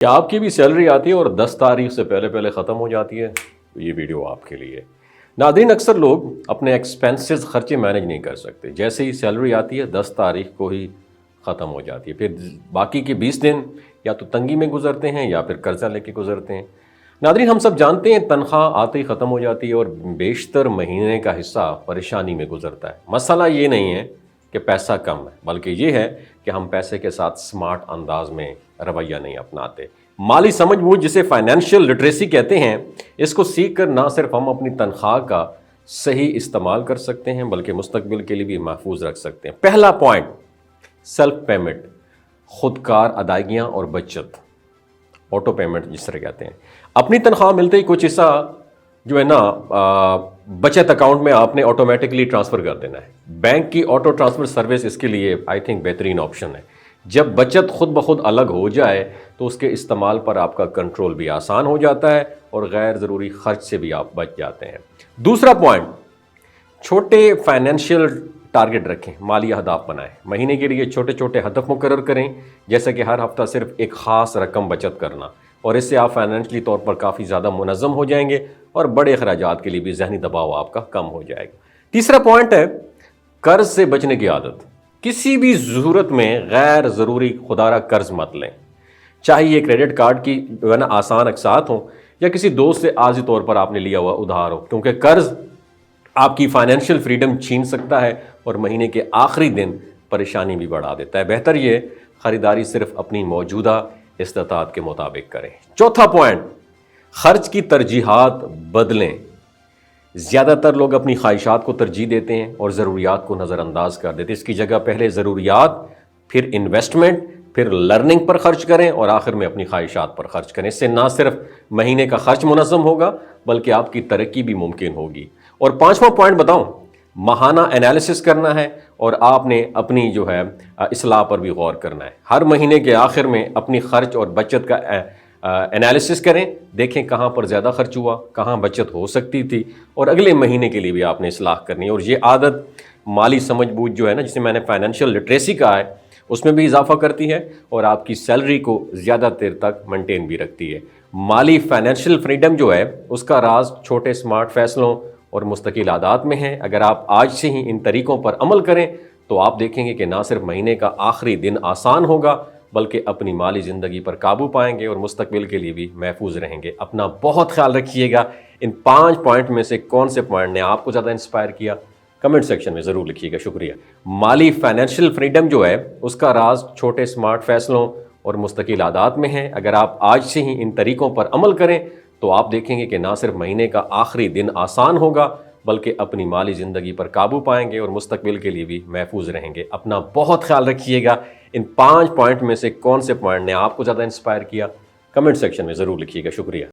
کیا آپ کی بھی سیلری آتی ہے اور 10 تاریخ سے پہلے ختم ہو جاتی ہے؟ تو یہ ویڈیو آپ کے لیے۔ ناظرین، اکثر لوگ اپنے ایکسپینسز خرچے مینج نہیں کر سکتے، جیسے ہی سیلری آتی ہے 10 تاریخ کو ہی ختم ہو جاتی ہے، پھر باقی کے 20 دن یا تو تنگی میں گزرتے ہیں یا پھر قرضہ لے کے گزرتے ہیں۔ ناظرین، ہم سب جانتے ہیں تنخواہ آتے ہی ختم ہو جاتی ہے اور بیشتر مہینے کا حصہ پریشانی میں گزرتا ہے۔ مسئلہ یہ نہیں ہے کہ پیسہ کم ہے، بلکہ یہ ہے کہ ہم پیسے کے ساتھ سمارٹ انداز میں رویہ نہیں اپناتے۔ مالی سمجھ بوجھ، جسے فائنینشیل لٹریسی کہتے ہیں، اس کو سیکھ کر نہ صرف ہم اپنی تنخواہ کا صحیح استعمال کر سکتے ہیں بلکہ مستقبل کے لیے بھی محفوظ رکھ سکتے ہیں۔ پہلا پوائنٹ، سیلف پیمنٹ، خودکار ادائیگیاں اور بچت، آٹو پیمنٹ جس طرح کہتے ہیں۔ اپنی تنخواہ ملتے ہی کچھ حصہ جو ہے نا بچت اکاؤنٹ میں آپ نے آٹومیٹکلی ٹرانسفر کر دینا ہے۔ بینک کی آٹو ٹرانسفر سروس اس کے لیے آئی تھنک بہترین آپشن ہے۔ جب بچت خود بخود الگ ہو جائے تو اس کے استعمال پر آپ کا کنٹرول بھی آسان ہو جاتا ہے اور غیر ضروری خرچ سے بھی آپ بچ جاتے ہیں۔ دوسرا پوائنٹ، چھوٹے فائنینشیل ٹارگٹ رکھیں، مالی اہداف بنائیں۔ مہینے کے لیے چھوٹے چھوٹے ہدف مقرر کریں، جیسے کہ ہر ہفتہ صرف ایک خاص رقم بچت کرنا، اور اس سے آپ فائنینشلی طور پر کافی زیادہ منظم ہو جائیں گے اور بڑے اخراجات کے لیے بھی ذہنی دباؤ آپ کا کم ہو جائے گا۔ تیسرا پوائنٹ ہے قرض سے بچنے کی عادت۔ کسی بھی ضرورت میں غیر ضروری خودارہ قرض مت لیں، چاہے یہ کریڈٹ کارڈ کی جو ہے نا آسان اقساط ہوں یا کسی دوست سے عارضی طور پر آپ نے لیا ہوا ادھار ہو، کیونکہ قرض آپ کی فائنینشیل فریڈم چھین سکتا ہے اور مہینے کے آخری دن پریشانی بھی بڑھا دیتا ہے۔ بہتر یہ خریداری صرف اپنی موجودہ استطاعت کے مطابق کریں۔ چوتھا پوائنٹ، خرچ کی ترجیحات بدلیں۔ زیادہ تر لوگ اپنی خواہشات کو ترجیح دیتے ہیں اور ضروریات کو نظر انداز کر دیتے ہیں۔ اس کی جگہ پہلے ضروریات، پھر انویسٹمنٹ، پھر لرننگ پر خرچ کریں اور آخر میں اپنی خواہشات پر خرچ کریں۔ اس سے نہ صرف مہینے کا خرچ منظم ہوگا بلکہ آپ کی ترقی بھی ممکن ہوگی۔ اور پانچواں پوائنٹ بتاؤں، ماہانہ انالیسس کرنا ہے اور آپ نے اپنی جو ہے اصلاح پر بھی غور کرنا ہے۔ ہر مہینے کے آخر میں اپنی خرچ اور بچت کا انالیسس کریں، دیکھیں کہاں پر زیادہ خرچ ہوا، کہاں بچت ہو سکتی تھی، اور اگلے مہینے کے لیے بھی آپ نے اصلاح کرنی ہے۔ اور یہ عادت مالی سمجھ بوجھ جو ہے نا، جسے میں نے فائنینشیل لٹریسی کہا ہے، اس میں بھی اضافہ کرتی ہے اور آپ کی سیلری کو زیادہ دیر تک مینٹین بھی رکھتی ہے۔ مالی فائنینشیل فریڈم جو ہے، اس کا راز چھوٹے سمارٹ فیصلوں اور مستقل عادات میں ہے۔ اگر آپ آج سے ہی ان طریقوں پر عمل کریں تو آپ دیکھیں گے کہ نہ صرف مہینے کا آخری دن آسان ہوگا بلکہ اپنی مالی زندگی پر قابو پائیں گے اور مستقبل کے لیے بھی محفوظ رہیں گے۔ اپنا بہت خیال رکھیے گا۔ ان 5 پوائنٹ میں سے کون سے پوائنٹ نے آپ کو زیادہ انسپائر کیا؟ کمنٹ سیکشن میں ضرور لکھیے گا۔ شکریہ۔ مالی فائنینشیل فریڈم جو ہے، اس کا راز چھوٹے سمارٹ فیصلوں اور مستقل عادات میں ہے۔ اگر آپ آج سے ہی ان طریقوں پر عمل کریں تو آپ دیکھیں گے کہ نہ صرف مہینے کا آخری دن آسان ہوگا بلکہ اپنی مالی زندگی پر قابو پائیں گے اور مستقبل کے لیے بھی محفوظ رہیں گے۔ اپنا بہت خیال رکھیے گا۔ ان 5 پوائنٹ میں سے کون سے پوائنٹ نے آپ کو زیادہ انسپائر کیا؟ کمنٹ سیکشن میں ضرور لکھیے گا۔ شکریہ۔